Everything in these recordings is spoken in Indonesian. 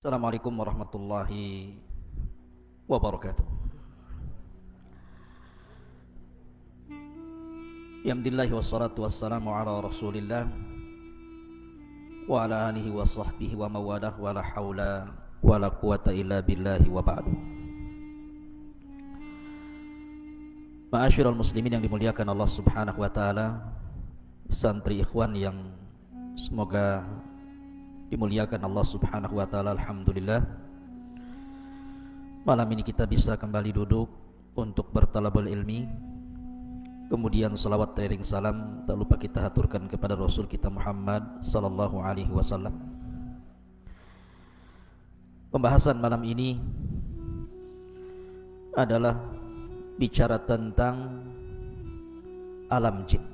Assalamualaikum warahmatullahi wabarakatuh. Alhamdulillah wassalatu wassalamu ala Rasulillah wa ala alihi wa sahbihi wa mawalah wa la hawla wa la quwata illa billahi wa ba'du. Ma'asyiral muslimin yang dimuliakan Allah Subhanahu wa taala, santri ikhwan yang semoga dimuliakan Allah Subhanahu wa taala. Alhamdulillah, malam ini kita bisa kembali duduk untuk bertalabul ilmi. Kemudian salawat tering salam tak lupa kita haturkan kepada Rasul kita Muhammad sallallahu alaihi wasallam. Pembahasan malam ini adalah bicara tentang alam jin.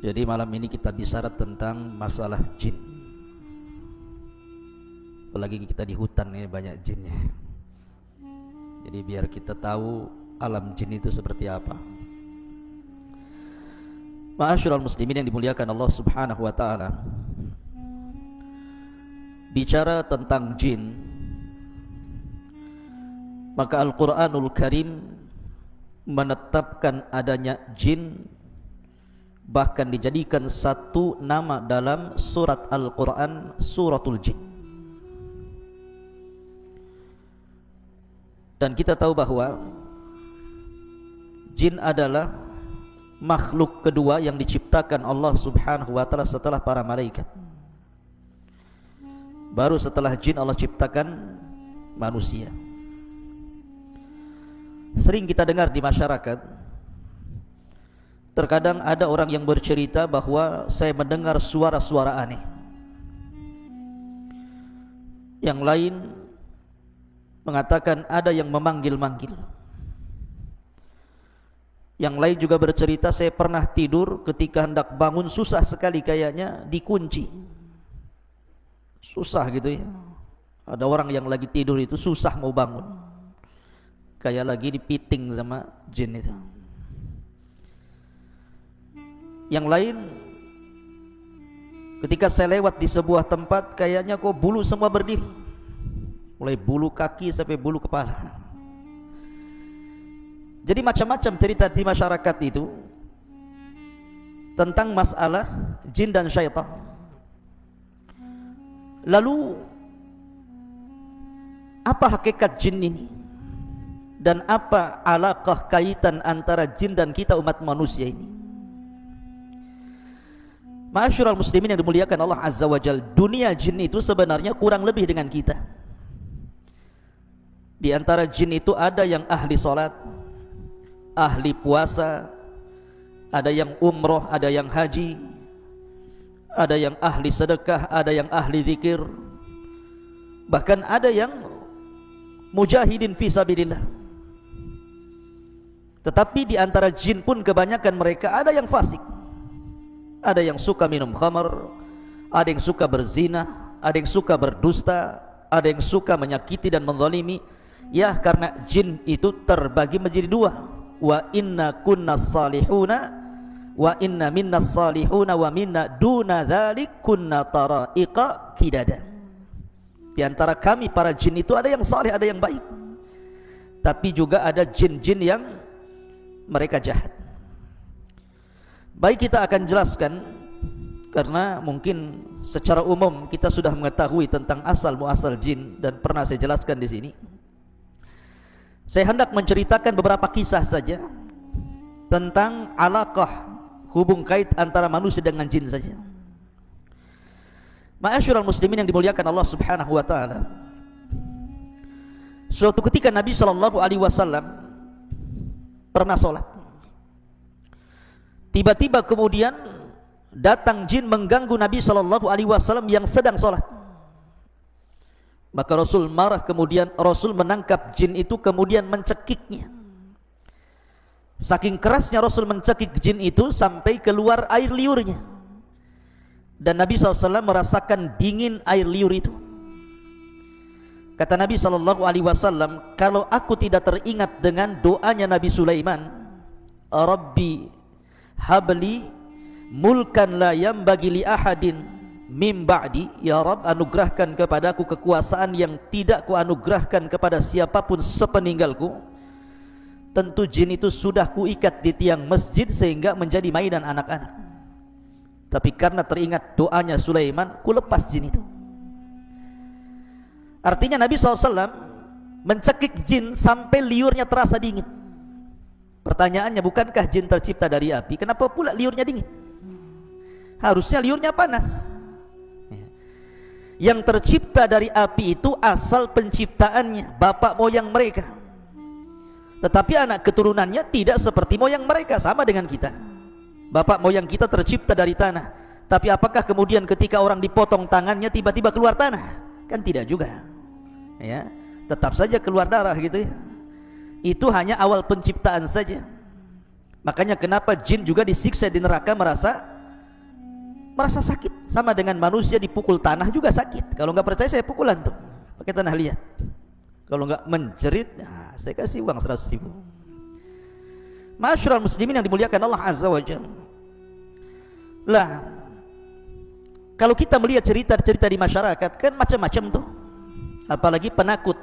Jadi malam ini kita bicara tentang masalah jin. Apalagi kita di hutan ini banyak jinnya. Jadi biar kita tahu alam jin itu seperti apa. Ma'asyiral muslimin yang dimuliakan Allah Subhanahu wa taala. Bicara tentang jin, maka Al-Qur'anul Karim menetapkan adanya jin, bahkan dijadikan satu nama dalam surat Al-Quran, suratul jin. Dan kita tahu bahwa jin adalah makhluk kedua yang diciptakan Allah Subhanahu wa ta'ala setelah para malaikat. Baru setelah jin Allah ciptakan manusia. Sering kita dengar di masyarakat, terkadang ada orang yang bercerita bahwa saya mendengar suara-suara aneh. Yang lain mengatakan ada yang memanggil-manggil. Yang lain juga bercerita, saya pernah tidur, ketika hendak bangun susah sekali, kayaknya dikunci. Susah gitu ya. Ada orang yang lagi tidur itu susah mau bangun, kayak lagi dipiting sama jin itu. Yang lain, ketika saya lewat di sebuah tempat, kayaknya kok bulu semua berdiri, mulai bulu kaki sampai bulu kepala. Jadi macam-macam cerita di masyarakat itu tentang masalah jin dan syaitan. Lalu apa hakikat jin ini? Dan apa alaqah kaitan antara jin dan kita umat manusia ini? Ma'asyiral muslimin yang dimuliakan Allah Azza wa Jalla, dunia jin itu sebenarnya kurang lebih dengan kita. Di antara jin itu ada yang ahli salat, ahli puasa, ada yang umroh, ada yang haji, ada yang ahli sedekah, ada yang ahli zikir, bahkan ada yang mujahidin fi sabilillah. Tetapi di antara jin pun kebanyakan mereka ada yang fasik. Ada yang suka minum khamar, ada yang suka berzina, ada yang suka berdusta, ada yang suka menyakiti dan menzalimi. Ya, karena jin itu terbagi menjadi dua. Wa inna kunna salihuna wa inna minna salihuna wa minna duna dzalik kunna tara'iqa kidada. Di antara kami para jin itu ada yang saleh, ada yang baik. Tapi juga ada jin-jin yang mereka jahat. Baik, kita akan jelaskan, karena mungkin secara umum kita sudah mengetahui tentang asal muasal jin dan pernah saya jelaskan di sini. Saya hendak menceritakan beberapa kisah saja tentang alaqah, hubung kait antara manusia dengan jin saja. Ma'asyiral muslimin yang dimuliakan Allah Subhanahu wa taala. Suatu ketika Nabi sallallahu alaihi wasallam pernah salat. Tiba-tiba kemudian datang jin mengganggu Nabi sallallahu alaihi wasallam yang sedang salat. Maka Rasul marah, kemudian Rasul menangkap jin itu kemudian mencekiknya. Saking kerasnya Rasul mencekik jin itu sampai keluar air liurnya. Dan Nabi SAW merasakan dingin air liur itu. Kata Nabi SAW, kalau aku tidak teringat dengan doanya Nabi Sulaiman, Rabbi habli mulkan la yambagi li ahadin mim ba'di, ya Rabb anugerahkan kepadaku kekuasaan yang tidak kuanugerahkan kepada siapapun sepeninggalku. Tentu jin itu sudah kuikat di tiang masjid sehingga menjadi mainan anak-anak. Tapi karena teringat doanya Sulaiman, ku lepas jin itu. Artinya Nabi SAW mencekik jin sampai liurnya terasa dingin. Pertanyaannya, bukankah jin tercipta dari api? Kenapa pula liurnya dingin? Harusnya liurnya panas. Yang tercipta dari api itu asal penciptaannya bapak moyang mereka. Tetapi anak keturunannya tidak seperti moyang mereka, sama dengan kita. Bapak moyang kita tercipta dari tanah. Tapi apakah kemudian ketika orang dipotong tangannya tiba-tiba keluar tanah? Kan tidak juga. Ya, tetap saja keluar darah gitu ya. Itu hanya awal penciptaan saja. Makanya kenapa jin juga disiksa di neraka merasa sakit. Sama dengan manusia dipukul tanah juga sakit. Kalau nggak percaya saya pukulan tuh, pakai tanah liat. Kalau nggak menjerit, nah, saya kasih uang 100.000. Masyarul muslimin yang dimuliakan Allah Azza wa Jalla. Lah, kalau kita melihat cerita-cerita di masyarakat kan macam-macam tuh. Apalagi penakut.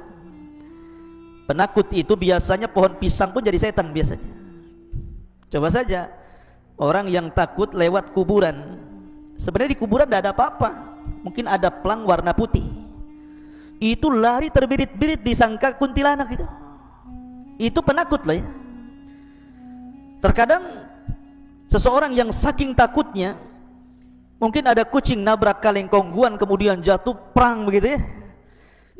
Penakut itu biasanya pohon pisang pun jadi setan biasanya. Coba saja orang yang takut lewat kuburan. Sebenarnya di kuburan tidak ada apa-apa. Mungkin ada pelang warna putih. Itu lari terbirit-birit disangka kuntilanak itu. Itu penakut loh ya. Terkadang seseorang yang saking takutnya, mungkin ada kucing nabrak kaleng kongguan kemudian jatuh prang begitu ya.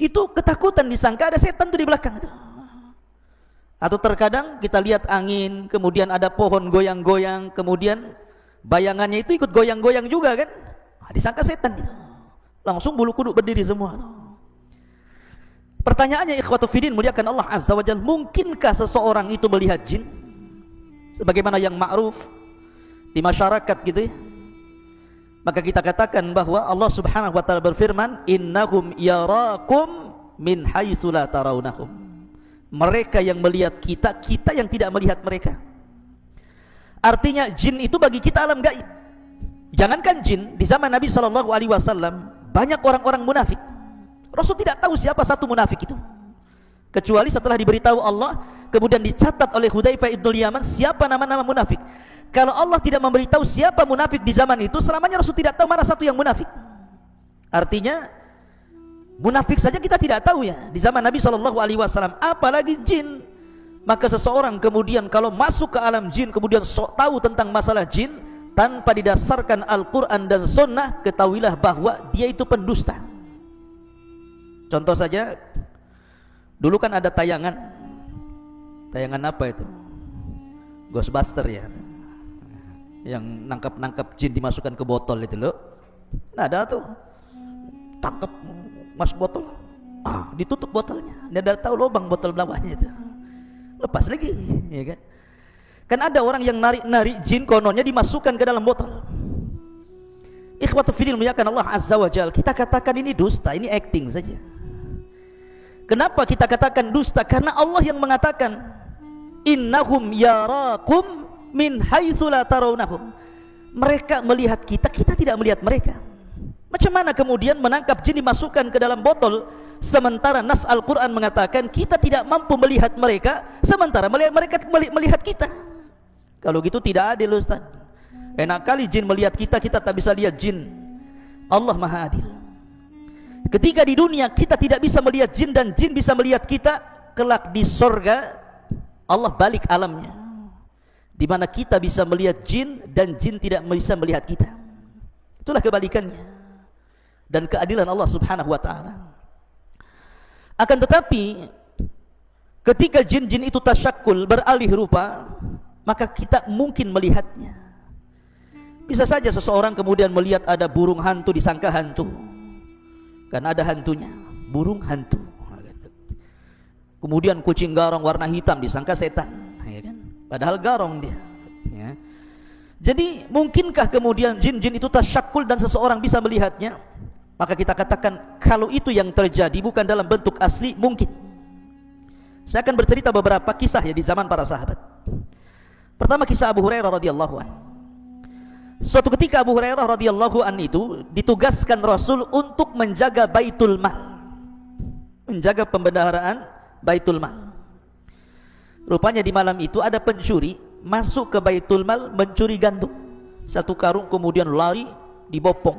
Itu ketakutan disangka ada setan tuh di belakang itu. Atau terkadang kita lihat angin, kemudian ada pohon goyang-goyang, kemudian bayangannya itu ikut goyang-goyang juga kan. Nah, disangka setan itu. Langsung bulu kuduk berdiri semua tuh. Pertanyaannya ikhwatu fiddin muliakan Allah Azza wa Jalla, mungkinkah seseorang itu melihat jin? Sebagaimana yang ma'ruf di masyarakat gitu ya. Maka kita katakan bahwa Allah Subhanahu wa taala berfirman, innahum yarakum min haitsu la tarawnahum. Mereka yang melihat kita, kita yang tidak melihat mereka. Artinya jin itu bagi kita alam gaib. Jangankan jin, di zaman Nabi sallallahu alaihi wasallam banyak orang-orang munafik. Rasul tidak tahu siapa satu munafik itu, kecuali setelah diberitahu Allah, kemudian dicatat oleh Hudzaifah ibnul Yaman siapa nama-nama munafik. Kalau Allah tidak memberitahu siapa munafik di zaman itu, selamanya Rasul tidak tahu mana satu yang munafik. Artinya munafik saja kita tidak tahu ya di zaman Nabi SAW, apalagi jin. Maka seseorang kemudian kalau masuk ke alam jin, kemudian tahu tentang masalah jin tanpa didasarkan Al-Quran dan Sunnah, ketahuilah bahwa dia itu pendusta. Contoh saja, dulu kan ada tayangan apa itu? Ghostbuster ya, yang nangkap jin dimasukkan ke botol itu loh. Nah ada tuh, tangkap masuk botol, ditutup botolnya, dia ada tahu lubang botol bawahnya itu, lepas lagi, ya kan? Kan ada orang yang narik jin kononnya dimasukkan ke dalam botol. Ikhwatu fiddin muliakan Allah Azza wa Jalla, kita katakan ini dusta, ini acting saja. Kenapa kita katakan dusta? Karena Allah yang mengatakan innahum yarakum min haitsu la tarawnahum. Mereka melihat kita, kita tidak melihat mereka. Macam mana kemudian menangkap jin dimasukkan ke dalam botol, sementara nas Al-Quran mengatakan kita tidak mampu melihat mereka, sementara mereka melihat kita. Kalau gitu tidak adil Ustaz. Enak kali jin melihat kita, kita tak bisa lihat jin. Allah Maha Adil. Ketika di dunia kita tidak bisa melihat jin dan jin bisa melihat kita, kelak di sorga Allah balik alamnya, di mana kita bisa melihat jin dan jin tidak bisa melihat kita. Itulah kebalikannya dan keadilan Allah Subhanahu wa taala. Akan tetapi ketika jin-jin itu tasyakkul, beralih rupa, maka kita mungkin melihatnya. Bisa saja seseorang kemudian melihat ada burung hantu disangka hantu, kan ada hantunya, burung hantu. Kemudian kucing garong warna hitam disangka setan, ya kan? Padahal garong dia, ya. Jadi mungkinkah kemudian jin-jin itu tasyakkul dan seseorang bisa melihatnya? Maka kita katakan kalau itu yang terjadi bukan dalam bentuk asli, mungkin. Saya akan bercerita beberapa kisah ya di zaman para sahabat. Pertama kisah Abu Hurairah radhiyallahu anhu. Suatu ketika Abu Hurairah radhiyallahu an itu ditugaskan Rasul untuk menjaga Baitul Mal, menjaga pembendaharaan Baitul Mal. Rupanya di malam itu ada pencuri masuk ke Baitul Mal mencuri gandum. Satu karung, kemudian lari dibopong.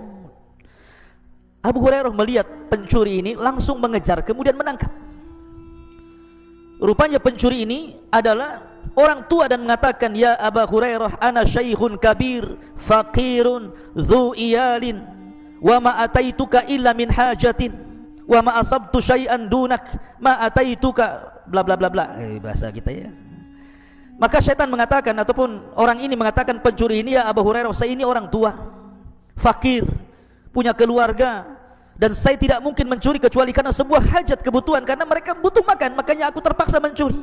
Abu Hurairah melihat pencuri ini langsung mengejar, kemudian menangkap. Rupanya pencuri ini adalah orang tua dan mengatakan, "Ya Abu Hurairah, ana syaikhun kabir, faqirun, dzu iyalin, wa ma ataituka illa min hajatin, wa ma asabtu syai'an dunak, ma ataituka bla bla bla bla." Bahasa kita ya. Maka syaitan mengatakan, ataupun orang ini mengatakan pencuri ini, "Ya Abu Hurairah, saya ini orang tua, fakir, punya keluarga, dan saya tidak mungkin mencuri kecuali karena sebuah hajat kebutuhan, karena mereka butuh makan, makanya aku terpaksa mencuri.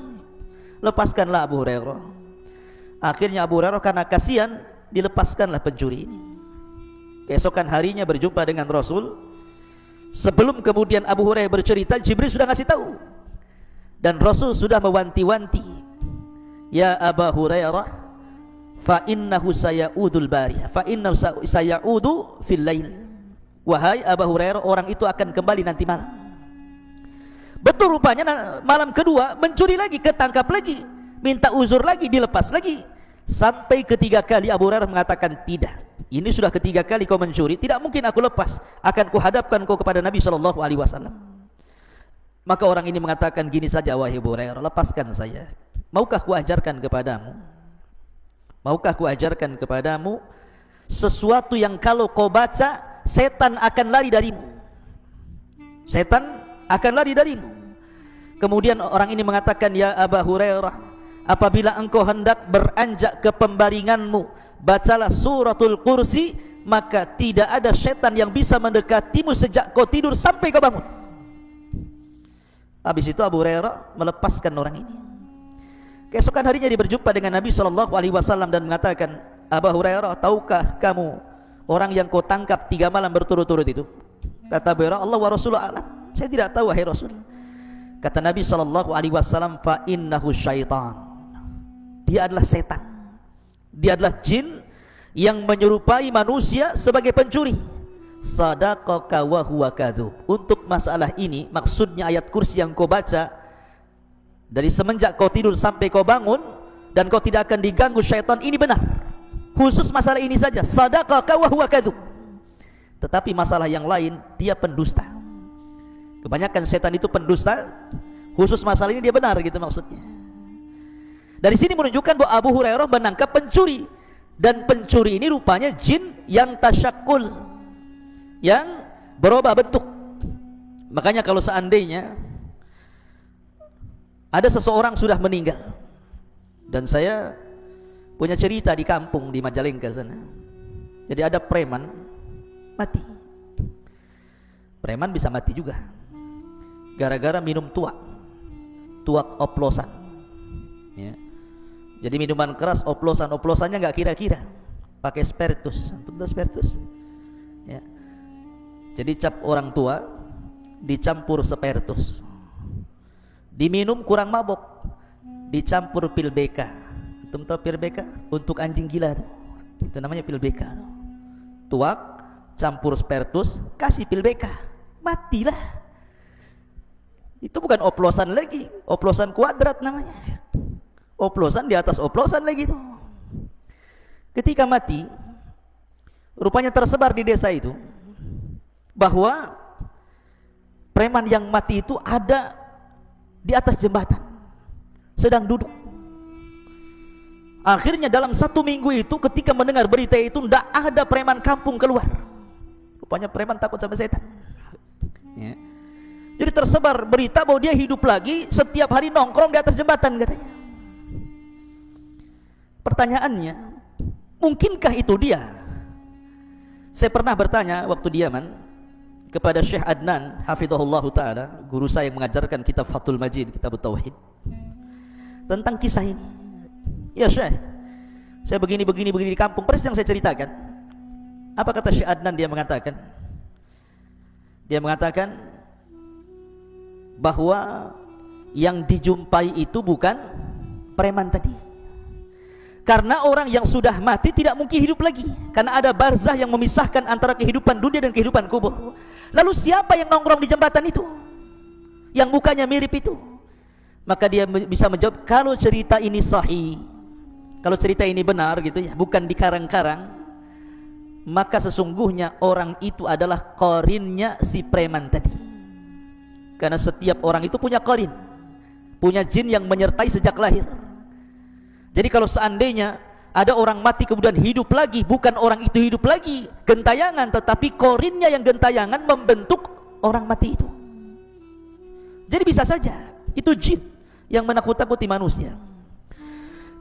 Lepaskanlah Abu Hurairah." Akhirnya Abu Hurairah karena kasihan dilepaskanlah pencuri ini. Keesokan harinya berjumpa dengan Rasul. Sebelum kemudian Abu Hurairah bercerita, Jibril sudah ngasih tahu, dan Rasul sudah mewanti-wanti, "Ya Abu Hurairah, fa innahu sayaudzul bariyah, fa innahu sayaudu fil lail." Wahai Abu Hurairah, orang itu akan kembali nanti malam. Betul, rupanya malam kedua mencuri lagi, ketangkap lagi, minta uzur lagi, dilepas lagi. Sampai ketiga kali Abu Hurairah mengatakan, "Tidak, ini sudah ketiga kali kau mencuri, tidak mungkin aku lepas, akan kuhadapkan kau kepada Nabi SAW." Maka orang ini mengatakan, "Gini saja wahai Abu Hurairah, lepaskan saya. Maukah ku ajarkan kepadamu? Maukah ku ajarkan kepadamu sesuatu yang kalau kau baca, setan akan lari darimu. Setan akan lari darimu." Kemudian orang ini mengatakan, "Ya Abu Hurairah, apabila engkau hendak beranjak ke pembaringanmu, bacalah suratul kursi, maka tidak ada setan yang bisa mendekatimu sejak kau tidur sampai kau bangun." Habis itu Abu Hurairah melepaskan orang ini. Keesokan harinya dia berjumpa dengan Nabi SAW dan mengatakan, "Abu Hurairah, tahukah kamu orang yang kau tangkap 3 malam berturut-turut itu?" Kata Abu Hurairah, "Allah wa Rasulullah alam." "Saya tidak tahu wahai Rasul." Kata Nabi SAW, "Fa innahu syaitan." Dia adalah setan. Dia adalah jin yang menyerupai manusia sebagai pencuri. Sadaqaka wa huwa kadzub. Untuk masalah ini, maksudnya ayat kursi yang kau baca, dari semenjak kau tidur sampai kau bangun, dan kau tidak akan diganggu syaitan, ini benar. Khusus masalah ini saja, sadaqaka wa huwa kadzub. Tetapi masalah yang lain, dia pendusta. Kebanyakan setan itu pendusta. Khusus masalah ini dia benar, gitu maksudnya. Dari sini menunjukkan bahwa Abu Hurairah menangkap pencuri, dan pencuri ini rupanya jin yang tasyakul, yang berubah bentuk. Makanya kalau seandainya ada seseorang sudah meninggal, dan saya punya cerita di kampung di Majalengka sana. Jadi ada preman mati. Preman bisa mati juga gara-gara minum tuak oplosan, ya. Jadi minuman keras, oplosannya nggak kira-kira, pakai spiritus, ya. Jadi cap orang tua dicampur spiritus, diminum kurang mabok, dicampur pil BK. Antum tahu pil BK? Untuk anjing gila tuh. Itu namanya pil BK tuh. Tuak campur spiritus, kasih pil BK, matilah. Itu bukan oplosan lagi, oplosan kuadrat namanya. Oplosan di atas oplosan lagi tuh. Ketika mati, rupanya tersebar di desa itu bahwa preman yang mati itu ada di atas jembatan, sedang duduk. Akhirnya dalam 1 minggu itu, ketika mendengar berita itu, tidak ada preman kampung keluar. Rupanya preman takut sama setan, ya. Jadi tersebar berita bahwa dia hidup lagi, setiap hari nongkrong di atas jembatan katanya. Pertanyaannya, mungkinkah itu dia? Saya pernah bertanya waktu di Yaman kepada Syekh Adnan hafizahullah ta'ala, guru saya yang mengajarkan kitab Fathul Majid, kitab Tauhid, tentang kisah ini. "Ya Syekh, saya begini di kampung, persis yang saya ceritakan." Apa kata Syekh Adnan? Dia mengatakan bahwa yang dijumpai itu bukan preman tadi. Karena orang yang sudah mati tidak mungkin hidup lagi, karena ada barzah yang memisahkan antara kehidupan dunia dan kehidupan kubur. Lalu siapa yang nongkrong di jembatan itu, yang mukanya mirip itu? Maka dia bisa menjawab, kalau cerita ini sahih, kalau cerita ini benar gitu ya, bukan dikarang-karang, maka sesungguhnya orang itu adalah qarinnya si preman tadi. Karena setiap orang itu punya qarin, punya jin yang menyertai sejak lahir. Jadi kalau seandainya ada orang mati kemudian hidup lagi, bukan orang itu hidup lagi gentayangan, tetapi qarinnya yang gentayangan membentuk orang mati itu. Jadi bisa saja itu jin yang menakut-nakuti manusia.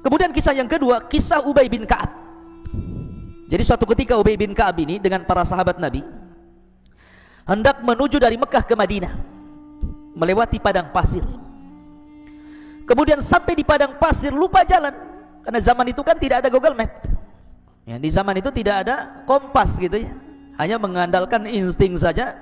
Kemudian kisah yang kedua, kisah Ubay bin Ka'ab. Jadi suatu ketika Ubay bin Ka'ab ini dengan para sahabat Nabi hendak menuju dari Mekah ke Madinah, melewati padang pasir. Kemudian sampai di padang pasir lupa jalan, karena zaman itu kan tidak ada Google Map ya, di zaman itu tidak ada kompas gitu ya, hanya mengandalkan insting saja,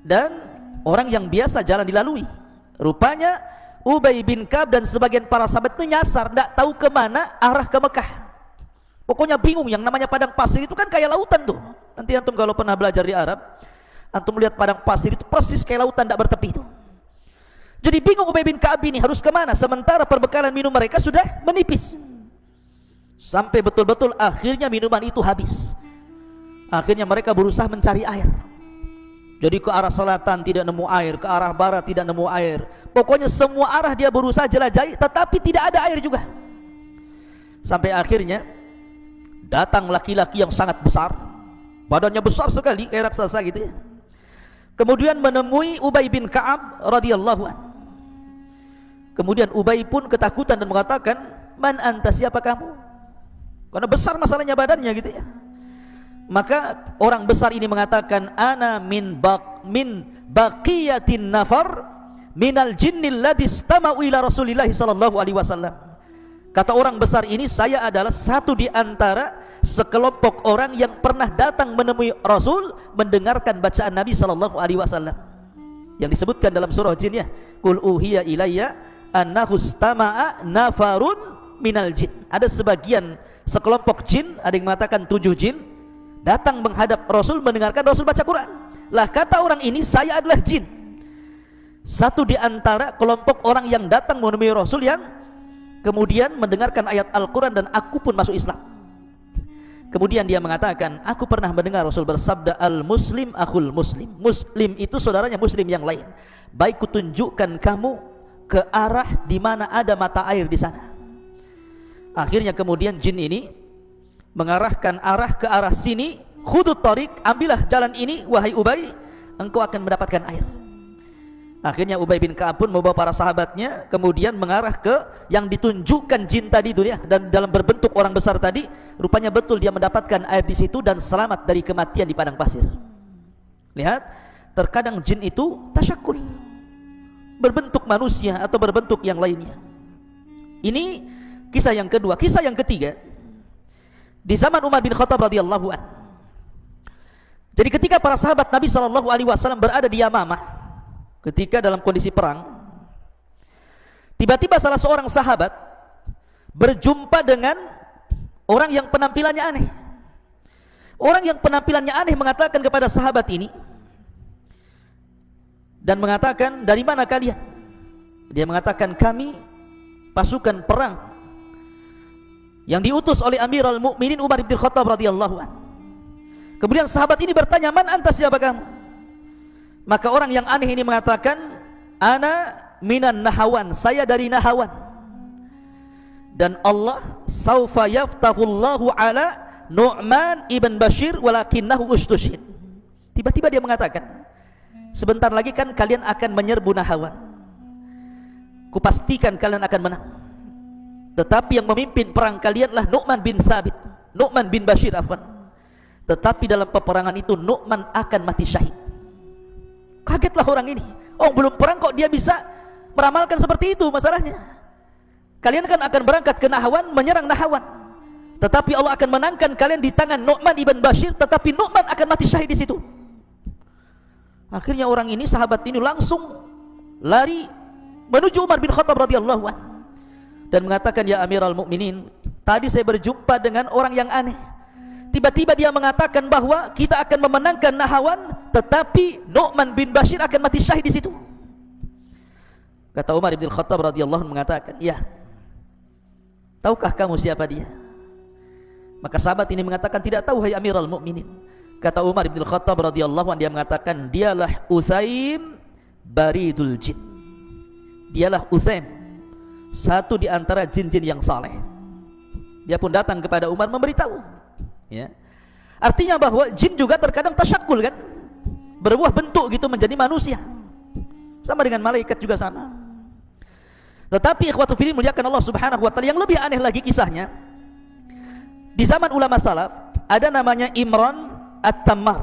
dan orang yang biasa jalan dilalui. Rupanya Ubay bin Ka'ab dan sebagian para sahabat itu nyasar, tidak tahu kemana arah ke Mekah. Pokoknya bingung. Yang namanya padang pasir itu kan kayak lautan tuh. Nanti antum kalau pernah belajar di Arab, antum melihat padang pasir itu persis kayak lautan tidak bertepi itu. Jadi bingung Ubay bin Ka'ab ini harus kemana, sementara perbekalan minum mereka sudah menipis. Sampai betul-betul akhirnya minuman itu habis. Akhirnya mereka berusaha mencari air. Jadi ke arah selatan tidak nemu air, ke arah barat tidak nemu air. Pokoknya semua arah dia berusaha jelajahi, tetapi tidak ada air juga. Sampai akhirnya datang laki-laki yang sangat besar, badannya besar sekali kayak raksasa gitu ya. Kemudian menemui Ubay bin Ka'ab radhiyallahu anhu. Kemudian Ubay pun ketakutan dan mengatakan, "Man anta, siapa kamu?" Karena besar masalahnya badannya gitu ya. Maka orang besar ini mengatakan, "Ana min baqiyatin nafar minal jinnil ladzi istama'u ila Rasulillah sallallahu alaihi wasallam." Kata orang besar ini, saya adalah satu di antara sekelompok orang yang pernah datang menemui Rasul mendengarkan bacaan Nabi sallallahu alaihi wasallam yang disebutkan dalam surah Jin ya, "Qul uhiya ilayya annahu istama'a nafarun minal jin." Ada sebagian sekelompok jin, ada yang mengatakan 7 jin datang menghadap Rasul mendengarkan Rasul baca Quran. Lah kata orang ini, saya adalah jin, satu di antara kelompok orang yang datang menemui Rasul yang kemudian mendengarkan ayat Al-Quran, dan aku pun masuk Islam. Kemudian dia mengatakan, aku pernah mendengar Rasul bersabda, al-muslim akhul muslim. Muslim itu saudaranya muslim yang lain. Baik kutunjukkan kamu ke arah di mana ada mata air di sana. Akhirnya kemudian jin ini mengarahkan arah ke arah sini, khudut tariq, ambillah jalan ini wahai Ubay, engkau akan mendapatkan air. Akhirnya Ubay bin Ka'ab pun membawa para sahabatnya kemudian mengarah ke yang ditunjukkan jin tadi itu ya, dan dalam berbentuk orang besar tadi. Rupanya betul dia mendapatkan air di situ dan selamat dari kematian di padang pasir. Lihat, terkadang jin itu tasyakul, berbentuk manusia atau berbentuk yang lainnya. Ini kisah yang kedua. Kisah yang ketiga, di zaman Umar bin Khattab radhiyallahu anhu. Jadi ketika para sahabat Nabi sallallahu alaihi wasallam berada di Yamamah ketika dalam kondisi perang, tiba-tiba salah seorang sahabat berjumpa dengan orang yang penampilannya aneh. Orang yang penampilannya aneh mengatakan kepada sahabat ini dan mengatakan, dari mana kalian? Dia mengatakan, kami pasukan perang yang diutus oleh Amirul Mukminin Umar bin Khattab radhiyallahu anhu. Kemudian sahabat ini bertanya, man anta, siapa kamu? Maka orang yang aneh ini mengatakan, ana minan Nahawan, saya dari Nahawan, dan Allah saufa yaftahullahu ala Nu'man ibn Bashir walakinnahu ustushid. Tiba-tiba dia mengatakan, sebentar lagi kan kalian akan menyerbu Nahawan, kupastikan kalian akan menang, tetapi yang memimpin perang kalianlah Nu'man bin Thabit, Nu'man bin Bashir afwan. Tetapi dalam peperangan itu Nu'man akan mati syahid. Kagetlah orang ini. Oh, belum perang kok dia bisa meramalkan seperti itu masalahnya. Kalian kan akan berangkat ke Nahawan, menyerang Nahawan, tetapi Allah akan menangkan kalian di tangan Nu'man ibn Bashir, tetapi Nu'man akan mati syahid di situ. Akhirnya orang ini, sahabat ini langsung lari menuju Umar bin Khattab radhiyallahu anhu dan mengatakan, ya Amirul Mukminin, tadi saya berjumpa dengan orang yang aneh. Tiba-tiba dia mengatakan bahwa kita akan memenangkan Nahawan, tetapi Nu'man bin Bashir akan mati syahid di situ. Kata Umar bin Khattab radhiyallahu anhu mengatakan, "Ya. Tahukah kamu siapa dia?" Maka sahabat ini mengatakan, "Tidak tahu, hai Amirul Mukminin." Kata Umar bin Khattab radhiyallahu anhu, dia mengatakan, "Dialah Usaim baridul jin." Dialah Usaim, satu di antara jin-jin yang saleh. Dia pun datang kepada Umar memberitahu. Ya. Artinya bahwa jin juga terkadang tasyakul kan, berbuah bentuk gitu menjadi manusia. Sama dengan malaikat juga sama. Tetapi ikhwatu fillah muliakan Allah Subhanahu wa taala, yang lebih aneh lagi kisahnya, di zaman ulama salaf ada namanya Imran At-Tammar.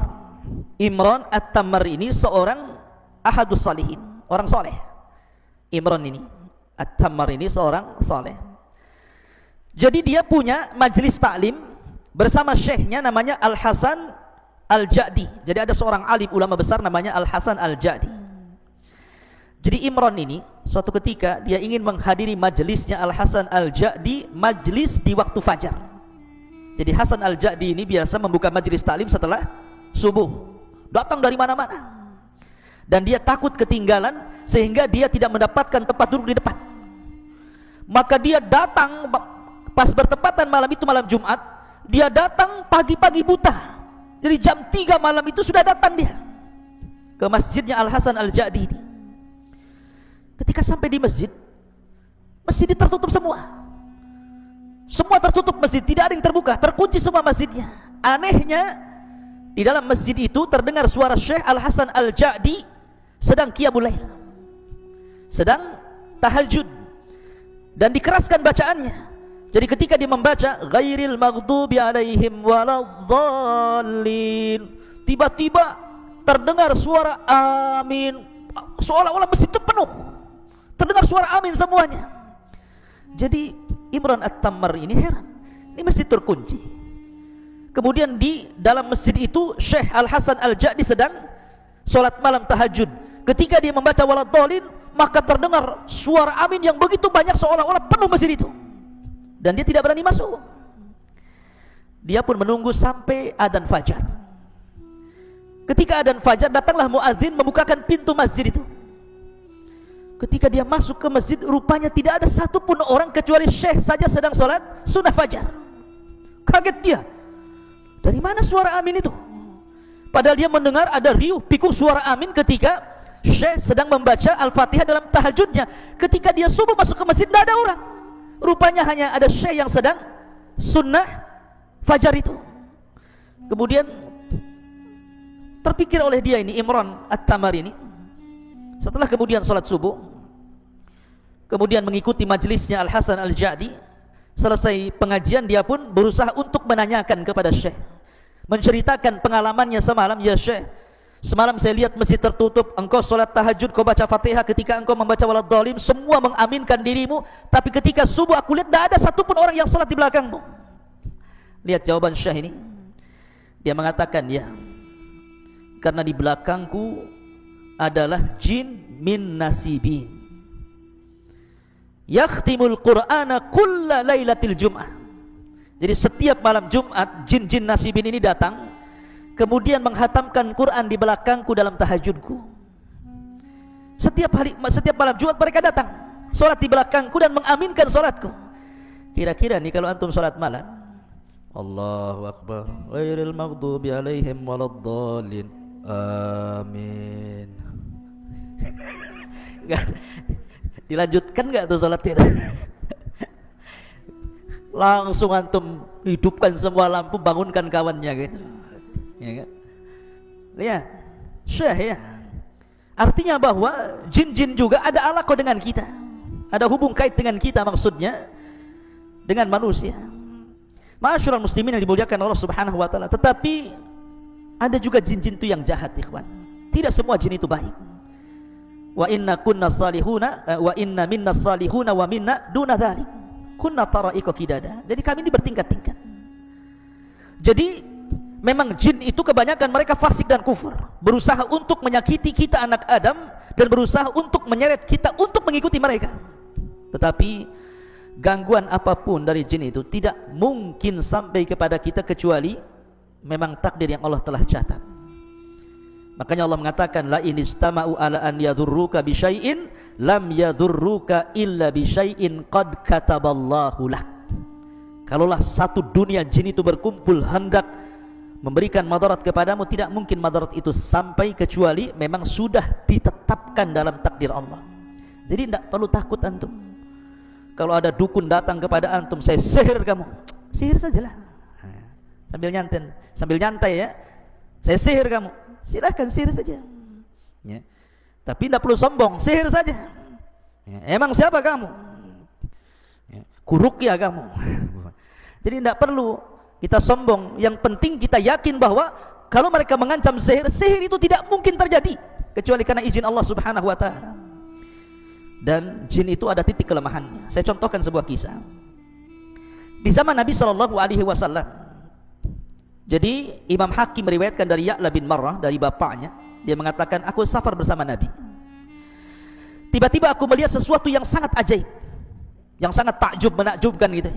Imran At-Tammar ini seorang ahadus salihin, orang soleh. Imran ini At-Tammar ini seorang soleh. Jadi dia punya majelis taklim bersama syekhnya namanya Al-Hasan Al-Ja'di. Jadi ada seorang alim ulama besar namanya Al-Hasan Al-Ja'di. Jadi Imran ini suatu ketika dia ingin menghadiri majelisnya Al-Hasan Al-Ja'di, majelis di waktu fajar. Jadi Hasan Al-Ja'di ini biasa membuka majelis taklim setelah subuh. Datang dari mana-mana. Dan dia takut ketinggalan sehingga dia tidak mendapatkan tempat duduk di depan. Maka dia datang pas bertepatan malam itu, malam Jumat, dia datang pagi-pagi buta. Jadi jam 3 malam itu sudah datang dia ke masjidnya Al-Hasan Al-Ja'di ini. Ketika sampai di masjid, masjid tertutup semua. Semua tertutup masjid, tidak ada yang terbuka, terkunci semua masjidnya. Anehnya, di dalam masjid itu terdengar suara Syekh Al-Hasan Al-Ja'di sedang qiyamul lail, sedang tahajud, dan dikeraskan bacaannya. Jadi ketika dia membaca ghairil maghdubi alaihim waladhdallin, tiba-tiba terdengar suara amin, seolah-olah masjid itu penuh, terdengar suara amin semuanya. Jadi Imran At-Tammar ini heran, ini masjid terkunci. Kemudian di dalam masjid itu Syekh Al-Hasan Al-Ja'di sedang sholat malam tahajud. Ketika dia membaca waladhdallin, maka terdengar suara amin yang begitu banyak seolah-olah penuh masjid itu, dan dia tidak berani masuk. Dia pun menunggu sampai adzan fajar. Ketika adzan fajar, datanglah muadzin membukakan pintu masjid itu. Ketika dia masuk ke masjid, rupanya tidak ada satupun orang kecuali syekh saja sedang sholat sunnah fajar. Kaget dia, dari mana suara amin itu? Padahal dia mendengar ada riuh pikuk suara amin ketika syekh sedang membaca Al-Fatihah dalam tahajudnya. Ketika dia subuh masuk ke masjid, tidak ada orang. Rupanya hanya ada syekh yang sedang sunnah fajar itu. Kemudian terpikir oleh dia ini, Imran At-Tammar ini, setelah kemudian sholat subuh, kemudian mengikuti majelisnya Al-Hasan Al-Ja'di. Selesai pengajian, dia pun berusaha untuk menanyakan kepada syekh, menceritakan pengalamannya semalam. Ya syekh, semalam saya lihat masjid tertutup, engkau sholat tahajud, kau baca Fatihah, ketika engkau membaca waladhdallin semua mengaminkan dirimu, tapi ketika subuh aku lihat tidak ada satupun orang yang sholat di belakangmu. Lihat jawaban syekh ini. Dia mengatakan, ya, karena di belakangku adalah jin min nasibin yakhtimul qur'ana kulla lailatil jum'ah. Jadi setiap malam Jumat jin-jin nasibin ini datang, kemudian menghatamkan Quran di belakangku dalam tahajudku. Setiap malam Jumat mereka datang, sholat di belakangku dan mengaminkan sholatku. Kira-kira nih kalau antum sholat malam, Allahu Akbar, ghairil maghdubi alaihim waladhdallin, amin. Dilanjutkan nggak tuh sholat itu? Langsung antum hidupkan semua lampu, bangunkan kawannya gitu, ya kan? Lihat, syekh ya. Artinya bahwa jin-jin juga ada alaqah dengan kita, ada hubung kait dengan kita, maksudnya dengan manusia. Ma'asyiral muslimin yang dimuliakan Allah Subhanahu wa taala. Tetapi ada juga jin-jin itu yang jahat, ikhwan. Tidak semua jin itu baik. Wa inna kunna salihuna wa inna minna salihuna wa minna duna dzalik. Kunna tara'iqa qidada. Jadi kami ini bertingkat-tingkat. Jadi memang jin itu kebanyakan mereka fasik dan kufur, berusaha untuk menyakiti kita anak Adam dan berusaha untuk menyeret kita untuk mengikuti mereka. Tetapi gangguan apapun dari jin itu tidak mungkin sampai kepada kita kecuali memang takdir yang Allah telah catat. Makanya Allah mengatakan la in istama'u ala an yadurruka bi syai'in lam yadurruka illa bi syai'in qad kataballahu lak. Kalaulah satu dunia jin itu berkumpul hendak memberikan madarat kepadamu, tidak mungkin madarat itu sampai kecuali memang sudah ditetapkan dalam takdir Allah. Jadi tidak perlu takut antum. Kalau ada dukun datang kepada antum, saya sihir kamu, sihir sajalah. Sambil nyantai ya, saya sihir kamu, silahkan sihir saja ya. Tapi tidak perlu sombong, sihir saja ya. Emang siapa kamu ya. Kuruqyah kamu. Jadi tidak perlu kita sombong. Yang penting kita yakin bahwa kalau mereka mengancam sihir, sihir itu tidak mungkin terjadi kecuali karena izin Allah subhanahu wa ta'ala. Dan jin itu ada titik kelemahannya. Saya contohkan sebuah kisah di zaman Nabi SAW. Jadi Imam Hakim meriwayatkan dari Ya'la bin Marrah, dari bapaknya, dia mengatakan, aku safar bersama Nabi. Tiba-tiba aku melihat sesuatu yang sangat ajaib, yang sangat takjub, menakjubkan gitu.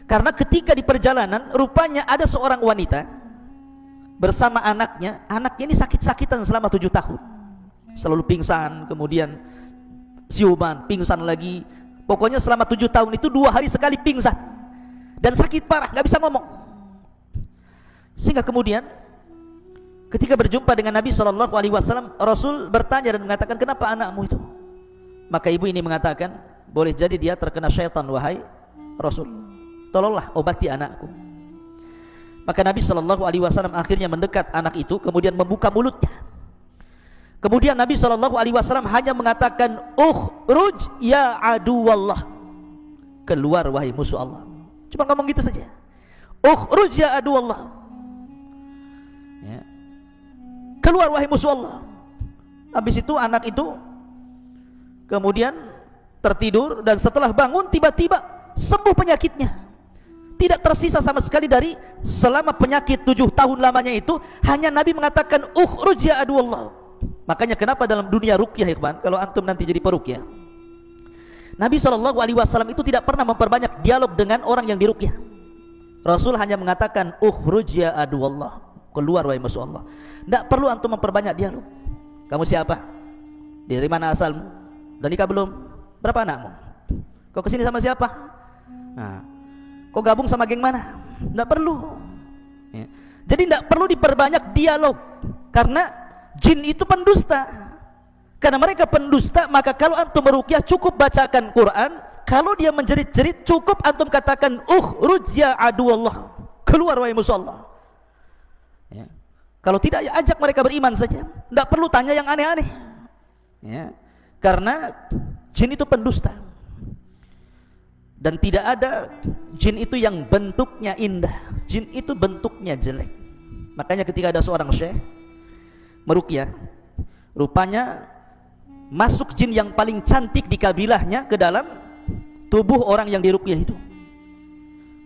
Karena ketika di perjalanan, rupanya ada seorang wanita bersama anaknya. Anaknya ini sakit-sakitan selama 7 tahun, selalu pingsan, kemudian siuman, pingsan lagi. Pokoknya selama 7 tahun itu 2 hari sekali pingsan dan sakit parah, gak bisa ngomong. Sehingga kemudian ketika berjumpa dengan Nabi SAW, Rasul bertanya dan mengatakan, kenapa anakmu itu? Maka ibu ini mengatakan, boleh jadi dia terkena syaitan wahai Rasul, tolonglah obati anakku. Maka Nabi SAW akhirnya mendekat anak itu, kemudian membuka mulutnya. Kemudian Nabi SAW hanya mengatakan, ukhruj ya aduwallah, keluar wahai musuh Allah. Cuma ngomong gitu saja, ukhruj ya aduwallah ya. Keluar wahai musuh Allah. Habis itu anak itu kemudian tertidur, dan setelah bangun tiba-tiba sembuh penyakitnya. Tidak tersisa sama sekali dari selama penyakit 7 tahun lamanya itu. Hanya Nabi mengatakan ukhruj ya aduwallah. Makanya kenapa dalam dunia ruqyah, ikhwan, kalau antum nanti jadi peruqyah, Nabi SAW itu tidak pernah memperbanyak dialog dengan orang yang diruqyah. Rasul hanya mengatakan ukhruj ya aduwallah, keluar wahai musuh Allah. Tidak perlu antum memperbanyak dialog. Kamu siapa? Dari mana asalmu? Udah nikah belum? Berapa anakmu? Kau kesini sama siapa? Nah, kau gabung sama geng mana? Tidak perlu ya. Jadi tidak perlu diperbanyak dialog, karena jin itu pendusta. Karena mereka pendusta, maka kalau antum meruqyah cukup bacakan Quran. Kalau dia menjerit-jerit, cukup antum katakan ukhruj ya aduwallah, keluar wahai musuh Allah ya. Kalau tidak, ya ajak mereka beriman saja. Tidak perlu tanya yang aneh-aneh ya. Karena jin itu pendusta. Dan tidak ada jin itu yang bentuknya indah. Jin itu bentuknya jelek. Makanya ketika ada seorang syekh meruqyah, rupanya masuk jin yang paling cantik di kabilahnya ke dalam tubuh orang yang diruqyah itu.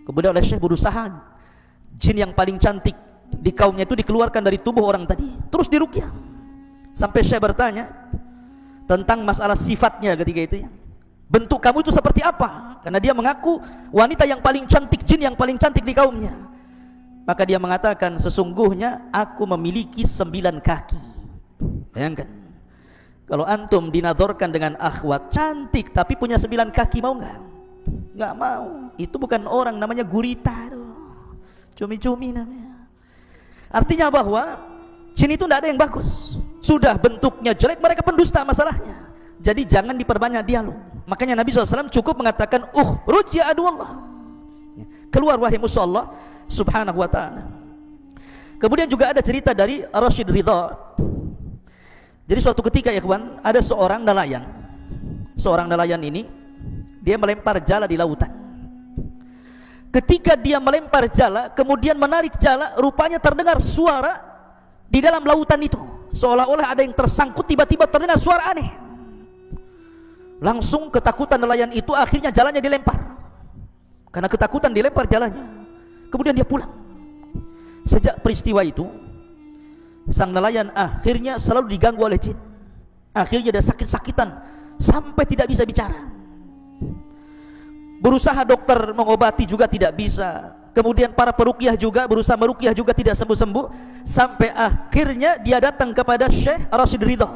Kemudian oleh syekh berusaha jin yang paling cantik di kaumnya itu dikeluarkan dari tubuh orang tadi, terus diruqyah. Sampai syekh bertanya tentang masalah sifatnya ketika itu ya, bentuk kamu itu seperti apa? Karena dia mengaku wanita yang paling cantik, jin yang paling cantik di kaumnya. Maka dia mengatakan, sesungguhnya aku memiliki 9 kaki. Bayangkan, kalau antum dinadorkan dengan akhwat cantik tapi punya 9 kaki, mau nggak? Nggak mau. Itu bukan orang, namanya gurita tuh. Cumi-cumi namanya. Artinya bahwa jin itu tidak ada yang bagus. Sudah bentuknya jelek, mereka pendusta masalahnya. Jadi jangan diperbanyak dialog. Makanya Nabi SAW cukup mengatakan ukhruj ya aduwallah, keluar wahai musuh Allah subhanahu wa ta'ala. Kemudian juga ada cerita dari Rashid Ridha. Jadi suatu ketika ya kawan, ada seorang nelayan. Seorang nelayan ini dia melempar jala di lautan. Ketika dia melempar jala, kemudian menarik jala, rupanya terdengar suara di dalam lautan itu, seolah-olah ada yang tersangkut. Tiba-tiba terdengar suara aneh. Langsung ketakutan nelayan itu, akhirnya jalannya dilempar. Karena ketakutan dilempar jalannya. Kemudian dia pulang. Sejak peristiwa itu, sang nelayan akhirnya selalu diganggu oleh jin. Akhirnya dia sakit-sakitan sampai tidak bisa bicara. berusaha dokter mengobati juga tidak bisa, kemudian para peruqyah juga berusaha meruqyah juga tidak sembuh-sembuh, sampai akhirnya dia datang kepada Syekh Rashid Ridha.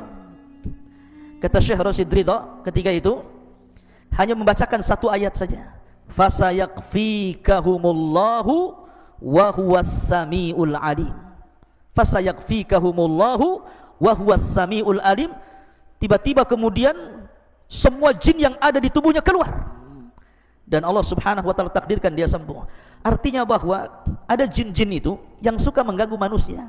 Kata Syekh Rashid Ridha ketika itu, hanya membacakan satu ayat saja, fasayakfikahumullahu wa huwas samiul alim. Fasayakfikahumullahu wa huwas samiul alim. Tiba-tiba kemudian semua jin yang ada di tubuhnya keluar, dan Allah subhanahu wa ta'ala takdirkan dia sembuh. Artinya bahwa ada jin-jin itu yang suka mengganggu manusia,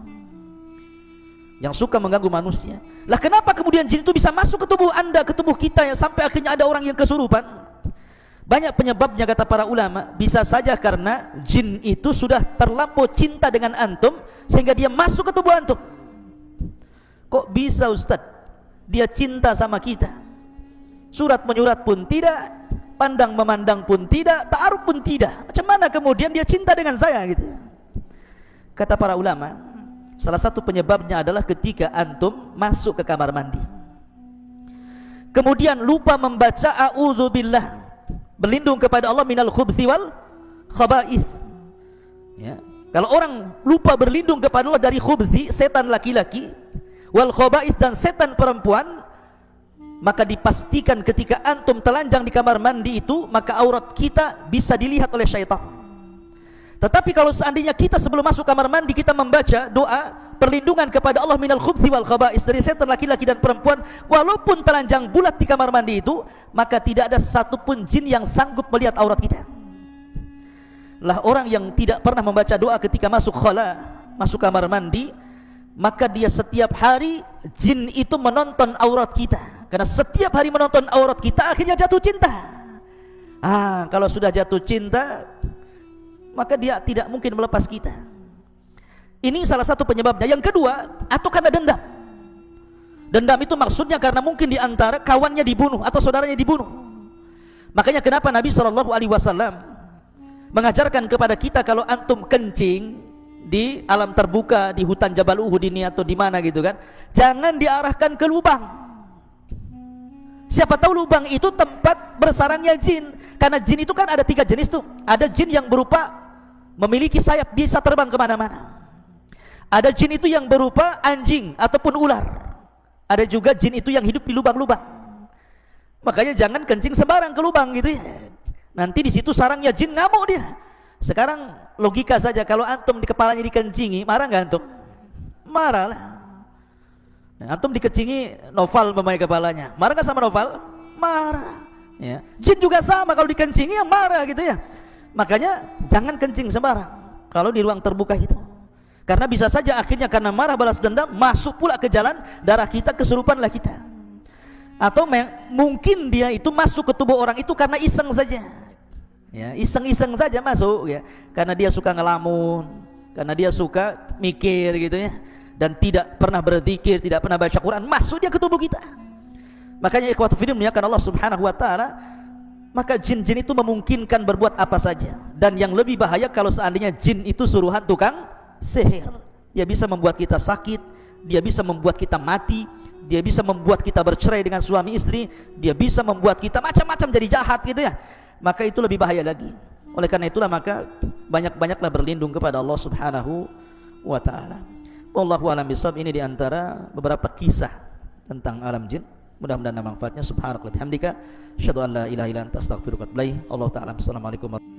yang suka mengganggu manusia. Lah kenapa kemudian jin itu bisa masuk ke tubuh anda, ke tubuh kita, yang sampai akhirnya ada orang yang kesurupan? Banyak penyebabnya kata para ulama. Bisa saja karena jin itu sudah terlampau cinta dengan antum sehingga dia masuk ke tubuh antum. Kok bisa Ustaz? Dia cinta sama kita, surat menyurat pun tidak, pandang memandang pun tidak, ta'aruf pun tidak. Macam mana kemudian dia cinta dengan saya gitu? Kata para ulama, salah satu penyebabnya adalah ketika antum masuk ke kamar mandi, kemudian lupa membaca a'udzubillah, berlindung kepada Allah minal khubthi wal khaba'ith. Ya. Kalau orang lupa berlindung kepada Allah dari khubthi, setan laki-laki, wal khaba'ith, dan setan perempuan, maka dipastikan ketika antum telanjang di kamar mandi itu, maka aurat kita bisa dilihat oleh syaitan. Tetapi kalau seandainya kita sebelum masuk kamar mandi kita membaca doa perlindungan kepada Allah minal khubthi wal khaba'is, dari setan laki-laki dan perempuan, walaupun telanjang bulat di kamar mandi itu, maka tidak ada satupun jin yang sanggup melihat aurat kita. Lah orang yang tidak pernah membaca doa ketika masuk khala, masuk kamar mandi, maka dia setiap hari jin itu menonton aurat kita. Karena setiap hari menonton aurat kita, akhirnya jatuh cinta. Kalau sudah jatuh cinta, maka dia tidak mungkin melepas kita. Ini salah satu penyebabnya. Yang kedua, atau karena dendam. Dendam itu maksudnya karena mungkin di antara kawannya dibunuh atau saudaranya dibunuh. Makanya kenapa Nabi SAW mengajarkan kepada kita, kalau antum kencing di alam terbuka, di hutan Jabal Uhud ini atau di mana gitu kan, jangan diarahkan ke lubang. Siapa tahu lubang itu tempat bersarangnya jin. Karena jin itu kan ada 3 jenis tuh. Ada jin yang berupa memiliki sayap, bisa terbang kemana-mana. Ada jin itu yang berupa anjing ataupun ular. Ada juga jin itu yang hidup di lubang-lubang. Makanya jangan kencing sembarang ke lubang gitu ya. Nanti di situ sarangnya jin, ngamuk dia. Sekarang logika saja, kalau antum di kepalanya dikencingi, marah nggak antum? Marah lah. Nah, antum dikecingi Noval memakai kepalanya, marah nggak sama Noval? Marah. Ya. Jin juga sama, kalau dikencingi ya marah gitu ya. Makanya jangan kencing sembarang kalau di ruang terbuka itu, karena bisa saja akhirnya karena marah balas dendam masuk pula ke jalan darah kita, kesurupanlah kita. Atau mungkin dia itu masuk ke tubuh orang itu karena iseng saja. Ya, iseng-iseng saja masuk ya, karena dia suka ngelamun, karena dia suka mikir gitu ya, dan tidak pernah berzikir, tidak pernah baca Quran, masuk dia ke tubuh kita. Makanya ikhwatu fillah muliakan Allah subhanahu wa ta'ala, maka jin-jin itu memungkinkan berbuat apa saja. Dan yang lebih bahaya kalau seandainya jin itu suruhan tukang sihir. Dia bisa membuat kita sakit, dia bisa membuat kita mati, dia bisa membuat kita bercerai dengan suami istri, dia bisa membuat kita macam-macam jadi jahat gitu ya. Maka itu lebih bahaya lagi. Oleh karena itulah maka banyak-banyaklah berlindung kepada Allah subhanahu wa ta'ala. Wallahu a'lam bishawab. Ini diantara beberapa kisah tentang alam jin. Mudah-mudahan ada manfaatnya. Subhanakallahumma wa bihamdika, asyhadu an la ilaha illa anta, astaghfiruka wa atubu ilaik. Allah ta'ala. Assalamualaikum warahmatullahi wabarakatuh.